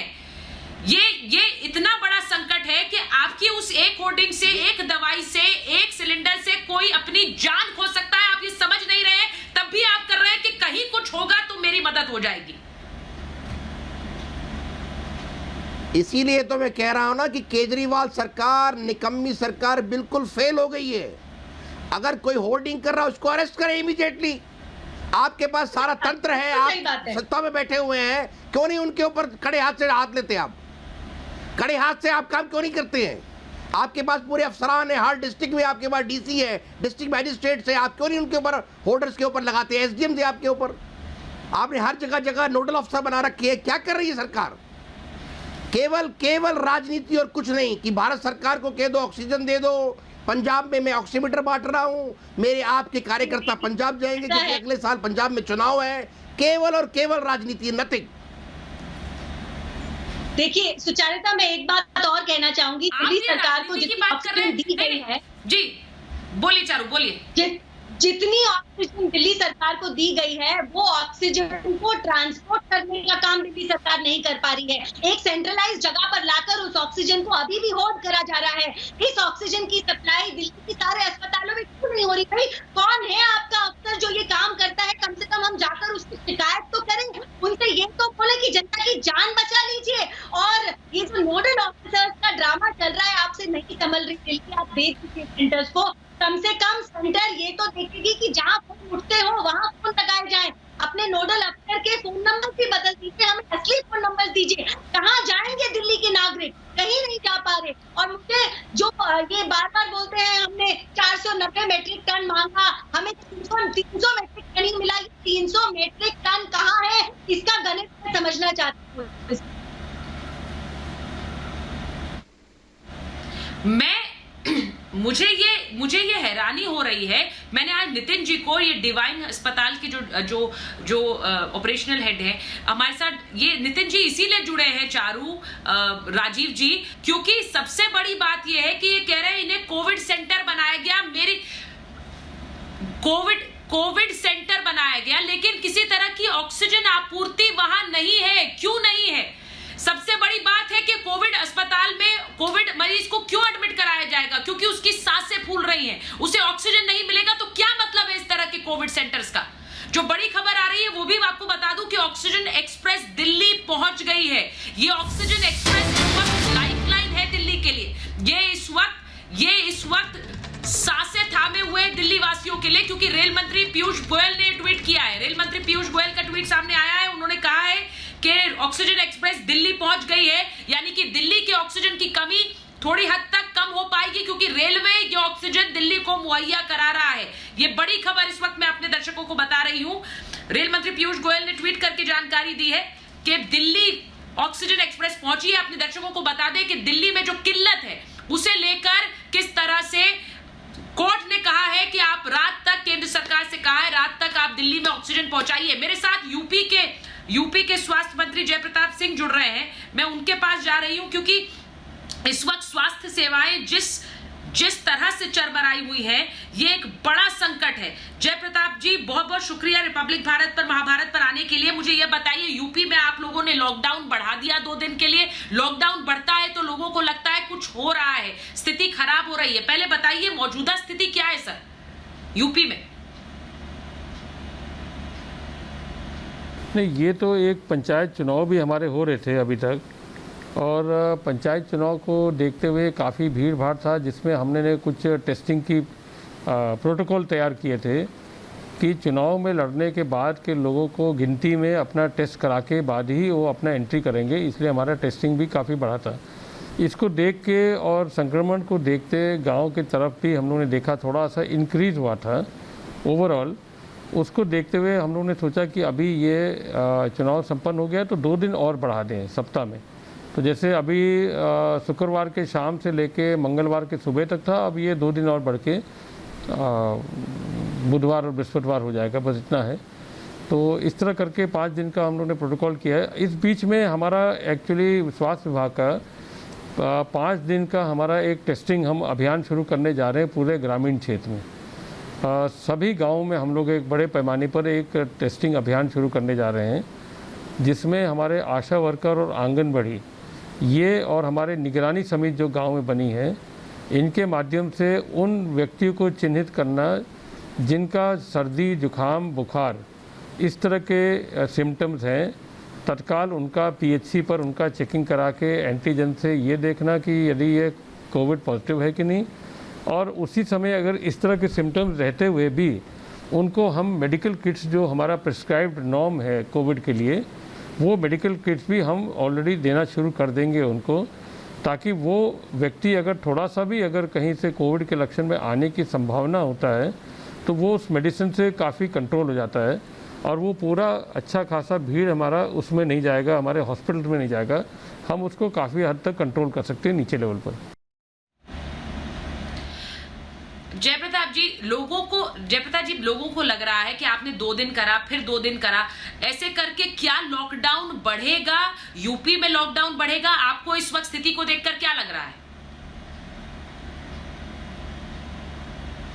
ये इतना बड़ा संकट है कि आपकी उस एक होर्डिंग से, एक दवाई से, एक सिलेंडर से कोई अपनी जान खो सकता है। आप ये समझ नहीं रहे, तब भी आप कर रहे हैं कि कहीं कुछ होगा तो मेरी मदद हो जाएगी। इसीलिए तो मैं कह रहा हूं ना कि केजरीवाल सरकार, निकम्मी सरकार बिल्कुल फेल हो गई है। अगर कोई होर्डिंग कर रहा है उसको अरेस्ट करें इमीडिएटली। आपके पास सारा तंत्र है, आप सत्ता में बैठे हुए हैं, क्यों नहीं उनके ऊपर कड़े हाथ से हाथ लेते? आप कड़े हाथ से आप काम क्यों नहीं करते हैं? आपके पास पूरे अफसरान है, हर डिस्ट्रिक्ट में आपके पास डीसी है, डिस्ट्रिक्ट मैजिस्ट्रेट है, आप क्यों नहीं उनके ऊपर होल्डर्स के ऊपर लगाते हैं? एसडीएम से आपके ऊपर, आपने हर जगह नोडल अफसर बना रखे है। क्या कर रही है सरकार? केवल राजनीति और कुछ नहीं कि भारत सरकार को कह दो ऑक्सीजन दे दो। पंजाब में मैं ऑक्सीमीटर बांट रहा हूँ, मेरे आपके कार्यकर्ता पंजाब जाएंगे क्योंकि अगले साल पंजाब में चुनाव है। केवल और केवल राजनीति, नथिंग। देखिए सुचारिता, मैं एक बात और कहना चाहूंगी, दिल्ली सरकार को जितनी ऑक्सीजन दी गई है, जी बोलिए चारू, बोलिए। जितनी ऑक्सीजन दिल्ली सरकार को दी गई है वो ऑक्सीजन को ट्रांसपोर्ट करने का काम दिल्ली सरकार नहीं कर पा रही है। एक सेंट्रलाइज जगह पर लाकर उस ऑक्सीजन को अभी भी होल्ड करा जा रहा है। इस ऑक्सीजन की सप्लाई दिल्ली के सारे अस्पतालों में क्यों नहीं हो रही? भाई कौन है आपका अफसर जो ये काम करता है? कम से कम हम जाकर उसकी शिकायत तो करें, उनसे ये तो बोले कि जनता की जान बचा लीजिए। और ये जो नोडल ऑफिसर्स का ड्रामा चल रहा है, आपसे नहीं संभल रही दिल्ली, आप दे दीजिए सेंटर्स को। कम से कम सेंटर ये तो देखेगी कि जहां फोन उठते हो वहां फोन लगाए जाएं। अपने नोडल अफसर के फोन नंबर भी बदल दीजिए, हमें असली फोन नंबर दीजिए। कहां जाएंगे दिल्ली के नागरिक? कहीं नहीं जा पा रहे। और मुझे जो ये बार बार बोलते हैं हमने 490 मेट्रिक टन मांगा, हमें 300 मेट्रिक टन ही मिला। 300 मेट्रिक टन कहाँ है, इसका गणित मैं समझना चाहती हूँ। मुझे ये हैरानी हो रही है। मैंने आज नितिन जी को, ये डिवाइन अस्पताल के जो ऑपरेशनल हेड है हमारे साथ, ये नितिन जी इसीलिए जुड़े हैं चारू, राजीव जी, क्योंकि सबसे बड़ी बात ये है कि ये कह रहे हैं इन्हें कोविड सेंटर बनाया गया, मेरी कोविड सेंटर बनाया गया, लेकिन किसी तरह की ऑक्सीजन आपूर्ति वहां नहीं है। क्यों नहीं है? सबसे बड़ी बात है कि कोविड अस्पताल में कोविड मरीज को क्यों एडमिट कराया जाएगा? क्योंकि उसकी सांसें फूल रही हैं, उसे ऑक्सीजन नहीं मिलेगा। तो क्या मतलब है इस तरह के कोविड सेंटर्स का? जो बड़ी खबर आ रही है वो भी आपको बता दूं कि ऑक्सीजन एक्सप्रेस दिल्ली पहुंच गई है। ये ऑक्सीजन एक्सप्रेस इस वक्त लाइफलाइन है दिल्ली के लिए। ये इस वक्त सांसें थामे हुए दिल्ली वासियों के लिए, क्योंकि रेल मंत्री पीयूष गोयल ने ट्वीट किया है। रेल मंत्री पीयूष गोयल का ट्वीट सामने आया है। उन्होंने कहा है कि ऑक्सीजन एक्सप्रेस दिल्ली पहुंच गई है, यानी कि दिल्ली के ऑक्सीजन की कमी थोड़ी हद तक कम हो पाएगी, क्योंकि रेलवे ये ऑक्सीजन दिल्ली को मुहैया करा रहा है। ये बड़ी खबर इस वक्त मैं अपने दर्शकों को बता रही हूं। रेल मंत्री पीयूष गोयल ने ट्वीट करके जानकारी दी है कि दिल्ली ऑक्सीजन एक्सप्रेस पहुंची है। अपने दर्शकों को बता दें कि दिल्ली में जो किल्लत है उसे लेकर किस तरह से कोर्ट ने कहा है कि आप रात तक, केंद्र सरकार से कहा है रात तक आप दिल्ली में ऑक्सीजन पहुंचाइए। मेरे साथ यूपी के स्वास्थ्य मंत्री जयप्रताप सिंह जुड़ रहे हैं। मैं उनके पास जा रही हूं क्योंकि इस वक्त स्वास्थ्य सेवाएं जिस तरह से चरमराई हुई है, ये एक बड़ा संकट है। जयप्रताप जी, बहुत बहुत शुक्रिया रिपब्लिक भारत पर, महाभारत पर आने के लिए। मुझे ये बताइए, यूपी में आप लोगों ने लॉकडाउन बढ़ा दिया 2 दिन के लिए। लॉकडाउन बढ़ता है तो लोगों को लगता है कुछ हो रहा है, स्थिति खराब हो रही है। पहले बताइए मौजूदा स्थिति क्या है सर यूपी में? नहीं, ये तो एक पंचायत चुनाव भी हमारे हो रहे थे अभी तक, और पंचायत चुनाव को देखते हुए काफ़ी भीड़ भाड़ था, जिसमें हमने कुछ टेस्टिंग की प्रोटोकॉल तैयार किए थे कि चुनाव में लड़ने के बाद के लोगों को गिनती में अपना टेस्ट करा के बाद ही वो अपना एंट्री करेंगे, इसलिए हमारा टेस्टिंग भी काफ़ी बढ़ा था। इसको देख के और संक्रमण को देखते गांव की तरफ भी हम लोगों ने देखा थोड़ा सा इंक्रीज़ हुआ था ओवरऑल। उसको देखते हुए हम लोगों ने सोचा कि अभी ये चुनाव संपन्न हो गया तो 2 दिन और बढ़ा दें सप्ताह में। तो जैसे अभी शुक्रवार के शाम से लेके मंगलवार के सुबह तक था, अब ये 2 दिन और बढ़ के बुधवार और बृहस्पतिवार हो जाएगा, बस इतना है। तो इस तरह करके 5 दिन का हम लोगों ने प्रोटोकॉल किया है। इस बीच में हमारा एक्चुअली स्वास्थ्य विभाग का 5 दिन का हमारा एक टेस्टिंग हम अभियान शुरू करने जा रहे हैं पूरे ग्रामीण क्षेत्र में। सभी गाँवों में हम लोग एक बड़े पैमाने पर एक टेस्टिंग अभियान शुरू करने जा रहे हैं, जिसमें हमारे आशा वर्कर और आंगनबाड़ी ये और हमारे निगरानी समिति जो गांव में बनी है, इनके माध्यम से उन व्यक्तियों को चिन्हित करना जिनका सर्दी, जुखाम, बुखार इस तरह के सिम्टम्स हैं, तत्काल उनका पीएचसी पर उनका चेकिंग करा के एंटीजन से ये देखना कि यदि ये कोविड पॉजिटिव है कि नहीं, और उसी समय अगर इस तरह के सिम्टम्स रहते हुए भी उनको हम मेडिकल किट्स जो हमारा प्रिस्क्राइब्ड नॉर्म है कोविड के लिए, वो मेडिकल किट्स भी हम ऑलरेडी देना शुरू कर देंगे उनको, ताकि वो व्यक्ति अगर थोड़ा सा भी अगर कहीं से कोविड के लक्षण में आने की संभावना होता है तो वो उस मेडिसिन से काफ़ी कंट्रोल हो जाता है। और वो पूरा अच्छा खासा भीड़ हमारा उसमें नहीं जाएगा, हमारे हॉस्पिटल में नहीं जाएगा। हम उसको काफ़ी हद तक कंट्रोल कर सकते हैं नीचे लेवल पर। जयप्रताप जी, लोगों को लग रहा है कि आपने 2 दिन करा, फिर 2 दिन करा, ऐसे करके क्या लॉकडाउन बढ़ेगा? यूपी में लॉकडाउन बढ़ेगा? आपको इस वक्त स्थिति को देखकर क्या लग रहा है?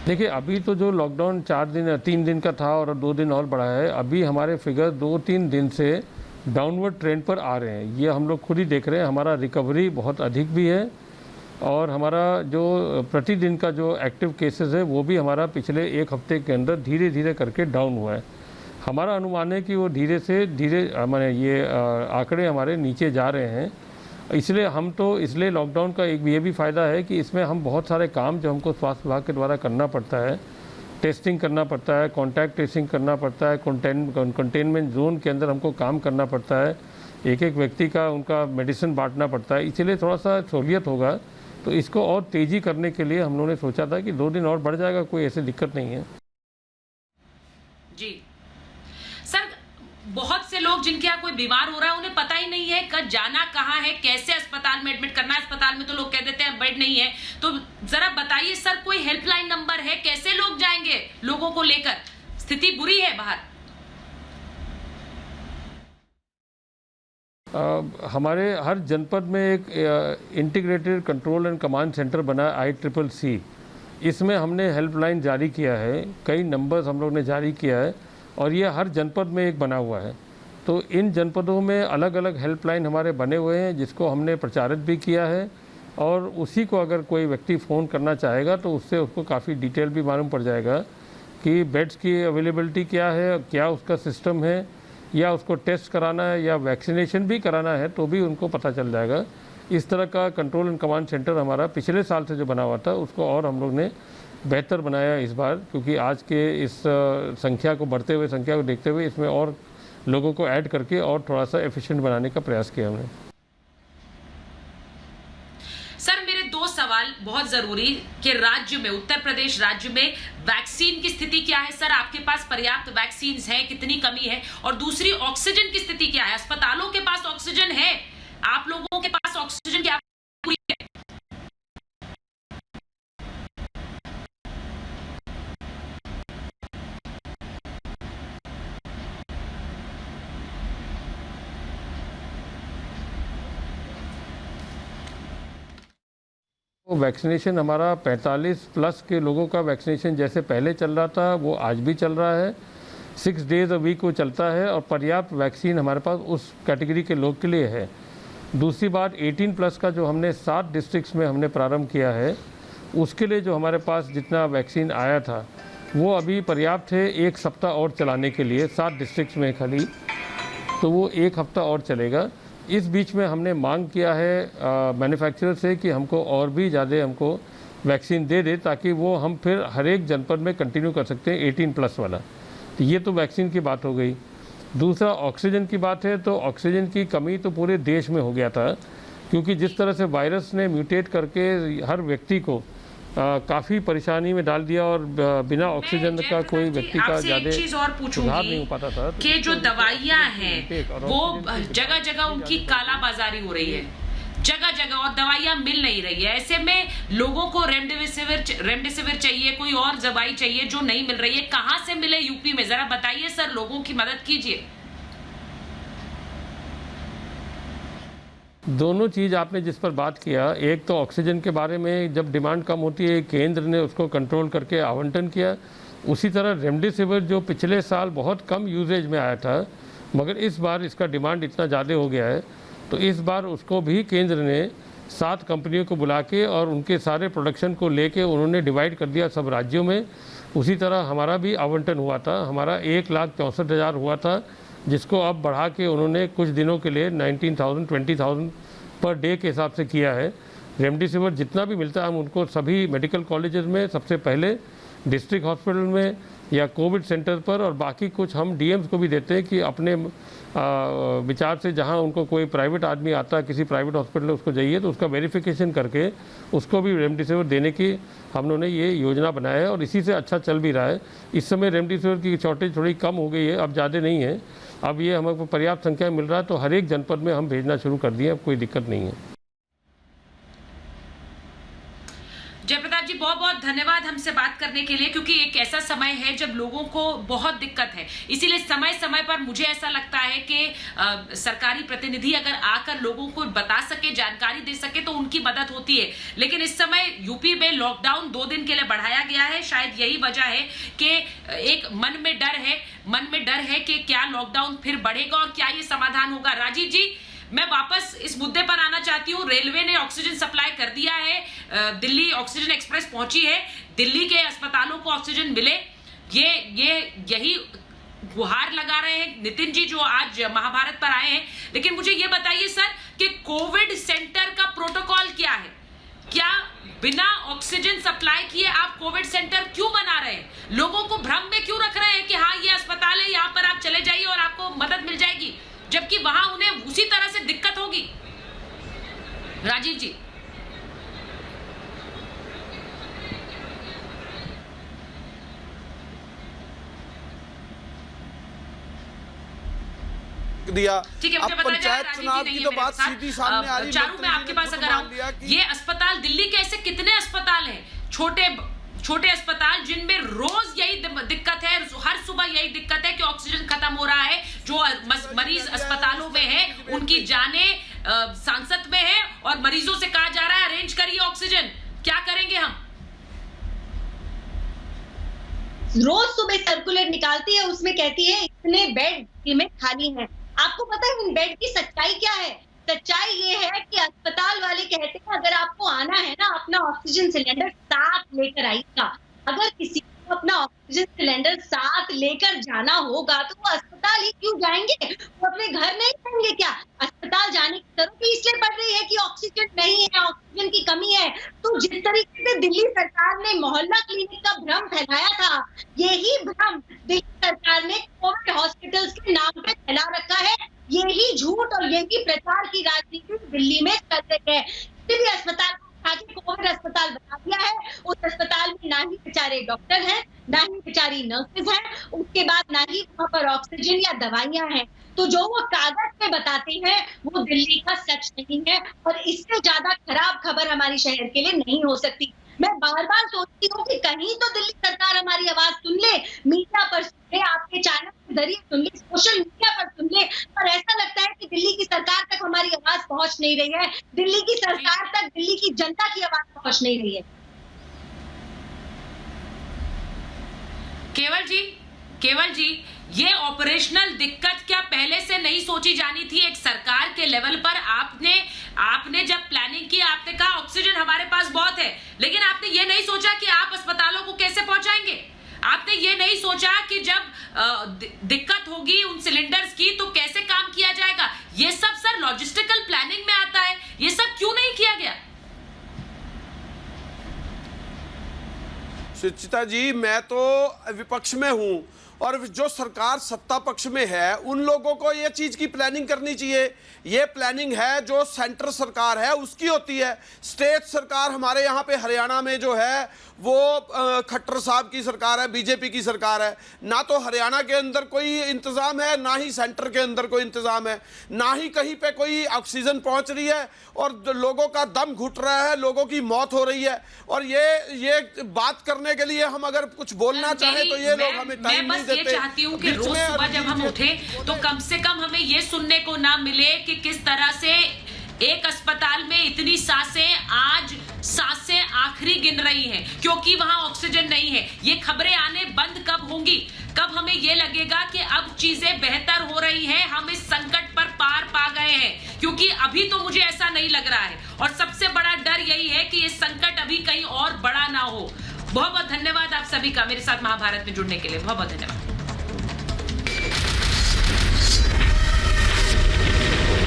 देखिए, अभी तो जो लॉकडाउन 3 दिन का था और 2 दिन और बढ़ा है, अभी हमारे फिगर 2-3 दिन से डाउनवर्ड ट्रेंड पर आ रहे हैं। ये हम लोग खुद ही देख रहे हैं। हमारा रिकवरी बहुत अधिक भी है और हमारा जो प्रतिदिन का जो एक्टिव केसेस है वो भी हमारा पिछले 1 हफ्ते के अंदर धीरे धीरे करके डाउन हुआ है। हमारा अनुमान है कि वो धीरे से धीरे माने ये आंकड़े हमारे नीचे जा रहे हैं। इसलिए लॉकडाउन का एक ये भी फ़ायदा है कि इसमें हम बहुत सारे काम जो हमको स्वास्थ्य विभाग के द्वारा करना पड़ता है, टेस्टिंग करना पड़ता है, कॉन्टैक्ट ट्रेसिंग करना पड़ता है, कंटेनमेंट जोन के अंदर हमको काम करना पड़ता है, एक व्यक्ति का उनका मेडिसिन बांटना पड़ता है, इसलिए थोड़ा सा सहूलियत होगा। तो इसको और तेज़ी करने के लिए हम लोगों ने सोचा था कि 2 दिन और बढ़ जाएगा, कोई ऐसी दिक्कत नहीं है। जी सर, बहुत से लोग जिनके यहाँ कोई बीमार हो रहा है उन्हें पता ही नहीं है कब जाना कहाँ है, कैसे अस्पताल में एडमिट करना है। अस्पताल में तो लोग कह देते हैं बेड नहीं है। तो जरा बताइए सर, कोई हेल्पलाइन नंबर है? कैसे लोग जाएंगे लोगों को लेकर? स्थिति बुरी है बाहर। हमारे हर जनपद में एक integrated control and command centre बना है, ICCC। इसमें हमने हेल्पलाइन जारी किया है, कई नंबर्स हम लोग ने जारी किया है और ये हर जनपद में एक बना हुआ है। तो इन जनपदों में अलग अलग हेल्पलाइन हमारे बने हुए हैं जिसको हमने प्रचारित भी किया है और उसी को अगर कोई व्यक्ति फ़ोन करना चाहेगा तो उससे उसको काफ़ी डिटेल भी मालूम पड़ जाएगा कि बेड्स की अवेलेबिलिटी क्या है, क्या उसका सिस्टम है, या उसको टेस्ट कराना है या वैक्सीनेशन भी कराना है तो भी उनको पता चल जाएगा। इस तरह का कंट्रोल एंड कमांड सेंटर हमारा पिछले साल से जो बना हुआ था उसको और हम लोग ने बेहतर बनाया इस बार, क्योंकि आज के इस संख्या को बढ़ते हुए संख्या को देखते हुए इसमें और लोगों को ऐड करके और थोड़ा सा एफिशिएंट बनाने का प्रयास किया हमने। सर, मेरे 2 सवाल बहुत जरूरी कि राज्य में, उत्तर प्रदेश राज्य में वैक्सीन की स्थिति क्या है? सर, आपके पास पर्याप्त वैक्सीन है? कितनी कमी है? और दूसरी, ऑक्सीजन की स्थिति क्या है? अस्पतालों के पास ऑक्सीजन है? आप लोगों के पास ऑक्सीजन की पूरी है? वैक्सीनेशन हमारा 45 प्लस के लोगों का वैक्सीनेशन जैसे पहले चल रहा था वो आज भी चल रहा है। 6 डेज अ वीक वो चलता है और पर्याप्त वैक्सीन हमारे पास उस कैटेगरी के लोग के लिए है। दूसरी बात, 18 प्लस का जो हमने 7 डिस्ट्रिक्ट्स में हमने प्रारंभ किया है उसके लिए जो हमारे पास जितना वैक्सीन आया था वो अभी पर्याप्त है 1 सप्ताह और चलाने के लिए, 7 डिस्ट्रिक्ट्स में खाली, तो वो 1 हफ्ता और चलेगा। इस बीच में हमने मांग किया है मैन्युफैक्चरर से कि हमको और भी ज़्यादा हमको वैक्सीन दे दे ताकि वो हम फिर हर एक जनपद में कंटिन्यू कर सकते हैं 18 प्लस वाला। तो ये तो वैक्सीन की बात हो गई। दूसरा, ऑक्सीजन की बात है तो ऑक्सीजन की कमी तो पूरे देश में हो गया था, क्योंकि जिस तरह से वायरस ने म्यूटेट करके हर व्यक्ति को काफ़ी परेशानी में डाल दिया और बिना ऑक्सीजन का कोई व्यक्ति का ज़्यादा सुधार नहीं हो पाता था। कि जो दवाइयाँ हैं वो जगह जगह उनकी कालाबाजारी हो रही है, जगह जगह, और दवाइयाँ मिल नहीं रही है। ऐसे में लोगों को रेमडेसिविर चाहिए, कोई और दवाई चाहिए जो नहीं मिल रही है। कहाँ से मिले यूपी में? जरा बताइए सर, लोगों की मदद कीजिए। दोनों चीज़ आपने जिस पर बात किया, एक तो ऑक्सीजन के बारे में जब डिमांड कम होती है केंद्र ने उसको कंट्रोल करके आवंटन किया। उसी तरह रेमडेसिविर जो पिछले साल बहुत कम यूजेज में आया था मगर इस बार इसका डिमांड इतना ज़्यादा हो गया है तो इस बार उसको भी केंद्र ने 7 कंपनियों को बुला के और उनके सारे प्रोडक्शन को लेके उन्होंने डिवाइड कर दिया सब राज्यों में। उसी तरह हमारा भी आवंटन हुआ था, हमारा 1,64,000 हुआ था जिसको अब बढ़ा के उन्होंने कुछ दिनों के लिए 19,000 20,000 पर डे के हिसाब से किया है। रेमडेसिविर जितना भी मिलता है हम उनको सभी मेडिकल कॉलेजेस में सबसे पहले डिस्ट्रिक्ट हॉस्पिटल में या कोविड सेंटर पर, और बाकी कुछ हम डीएम्स को भी देते हैं कि अपने विचार से जहां उनको कोई प्राइवेट आदमी आता है किसी प्राइवेट हॉस्पिटल में, उसको जाइए तो उसका वेरिफिकेशन करके उसको भी रेमडेसिविर देने की हम लोगों ने ये योजना बनाया है और इसी से अच्छा चल भी रहा है। इस समय रेमडेसिविर की शॉर्टेज थोड़ी कम हो गई है, अब ज़्यादा नहीं है, अब ये हमें पर्याप्त संख्या में मिल रहा है, तो हर एक जनपद में हम भेजना शुरू कर दिए, अब कोई दिक्कत नहीं है। जयप्रताप जी बहुत बहुत धन्यवाद हमसे बात करने के लिए, क्योंकि एक ऐसा समय है जब लोगों को बहुत दिक्कत है, इसीलिए समय समय पर मुझे ऐसा लगता है कि सरकारी प्रतिनिधि अगर आकर लोगों को बता सके, जानकारी दे सके तो उनकी मदद होती है। लेकिन इस समय यूपी में लॉकडाउन 2 दिन के लिए बढ़ाया गया है, शायद यही वजह है कि एक मन में डर है कि क्या लॉकडाउन फिर बढ़ेगा और क्या ये समाधान होगा। राजीव जी, मैं वापस इस मुद्दे पर आना चाहती हूँ। रेलवे ने ऑक्सीजन सप्लाई कर दिया है, दिल्ली ऑक्सीजन एक्सप्रेस पहुंची है, दिल्ली के अस्पतालों को ऑक्सीजन मिले, यही गुहार लगा रहे हैं नितिन जी जो आज महाभारत पर आए हैं। लेकिन मुझे ये बताइए सर कि कोविड सेंटर का प्रोटोकॉल क्या है? क्या बिना ऑक्सीजन सप्लाई किए आप कोविड सेंटर क्यों बना रहे हैं? लोगों को भ्रम में क्यों रख रहे हैं कि हाँ ये अस्पताल है, यहाँ पर आप चले जाइए और आपको मदद मिल जाएगी, जबकि वहां उन्हें उसी तरह से दिक्कत होगी। राजीव जी, दिया। ठीक है, अब पंचायत चुनाव की तो बात सीधी सामने आ रही है। चारू, मैं आपके पास अगर आऊं, ये अस्पताल दिल्ली के ऐसे कितने अस्पताल हैं, छोटे अस्पताल जिनमें रोज यही दिक्कत है, हर सुबह यही दिक्कत है कि ऑक्सीजन खत्म हो रहा है। जो मरीज अस्पतालों में है उनकी जानें सांसद में है और मरीजों से कहा जा रहा है अरेंज करिए ऑक्सीजन। क्या करेंगे हम? रोज सुबह सर्कुलर निकालती है, उसमें कहती है इतने बेड में खाली हैं। आपको पता है इन बेड की सच्चाई क्या है? सच्चाई ये है कि अस्पताल वाले कहते हैं अगर आपको आना है ना अपना ऑक्सीजन सिलेंडर साथ लेकर आइएगा। अगर किसी को अपना ऑक्सीजन सिलेंडर साथ लेकर जाना होगा तो वो अस्पताल ही क्यों जाएंगे? वो अपने घर नहीं जाएंगे क्या? अस्पताल जाने की जरूरत भी इसलिए पड़ रही है कि ऑक्सीजन नहीं है, ऑक्सीजन की कमी है। तो जिस तरीके से दिल्ली सरकार ने मोहल्ला क्लिनिक का भ्रम फैलाया था, यही भ्रम दिल्ली सरकार ने कोविड हॉस्पिटल्स के नाम पे फैला रखा है। यही झूठ और यही प्रचार की राजनीति दिल्ली में चल रही है। किसी भी अस्पताल को उठाकर कोविड अस्पताल बना दिया है। उस अस्पताल में ना ही बेचारे डॉक्टर हैं, ना ही बेचारी नर्सेज हैं, उसके बाद ना ही वहाँ पर ऑक्सीजन या दवाइयां हैं। तो जो वो कागज पे बताते हैं वो दिल्ली का सच नहीं है और इससे ज्यादा खराब खबर हमारे शहर के लिए नहीं हो सकती। मैं बार बार सोचती हूँ कि कहीं तो दिल्ली सरकार हमारी आवाज सुन ले, मीडिया पर सुन ले, आपके चैनल के जरिए सुन ले, सोशल मीडिया पर सुन ले, पर ऐसा लगता है कि दिल्ली की सरकार तक हमारी आवाज पहुंच नहीं रही है। दिल्ली की सरकार तक दिल्ली की जनता की आवाज पहुंच नहीं रही है। केवल जी, ये ऑपरेशनल दिक्कत क्या पहले से नहीं सोची जानी थी? एक सरकार के लेवल पर आपने जब प्लानिंग की, आपने कहा ऑक्सीजन हमारे पास बहुत है, लेकिन आपने ये नहीं सोचा कि आप अस्पतालों को कैसे पहुंचाएंगे। आपने ये नहीं सोचा कि जब दिक्कत होगी उन सिलेंडर्स की तो कैसे काम किया जाएगा। ये सब सर लॉजिस्टिकल प्लानिंग में आता है, ये सब क्यों नहीं किया गया? सुचिता जी, मैं तो विपक्ष में हूं और जो सरकार सत्ता पक्ष में है उन लोगों को ये चीज़ की प्लानिंग करनी चाहिए। ये प्लानिंग है जो सेंटर सरकार है उसकी होती है। स्टेट सरकार हमारे यहाँ पे हरियाणा में जो है वो खट्टर साहब की सरकार है, बीजेपी की सरकार है। ना तो हरियाणा के अंदर कोई इंतज़ाम है, ना ही सेंटर के अंदर कोई इंतज़ाम है, ना ही कहीं पे कोई ऑक्सीजन पहुँच रही है और लोगों का दम घुट रहा है, लोगों की मौत हो रही है। और ये बात करने के लिए हम अगर कुछ बोलना चाहें तो ये लोग हमें टाइम नहीं देते। ये चाहती हूँ कि रोज सुबह जब हम उठे तो कम से कम हमें ये सुनने को ना मिले कि किस तरह से एक अस्पताल में इतनी सांसें आखिरी गिन रही हैं क्योंकि वहां ऑक्सीजन नहीं है। ये खबरें आने बंद कब होंगी? कब हमें ये लगेगा कि अब चीजें बेहतर हो रही हैं, हम इस संकट पर पार पा गए हैं? क्योंकि अभी तो मुझे ऐसा नहीं लग रहा है और सबसे बड़ा डर यही है कि ये संकट अभी कहीं और बड़ा ना हो। बहुत बहुत धन्यवाद आप सभी का मेरे साथ महाभारत में जुड़ने के लिए। बहुत बहुत धन्यवाद।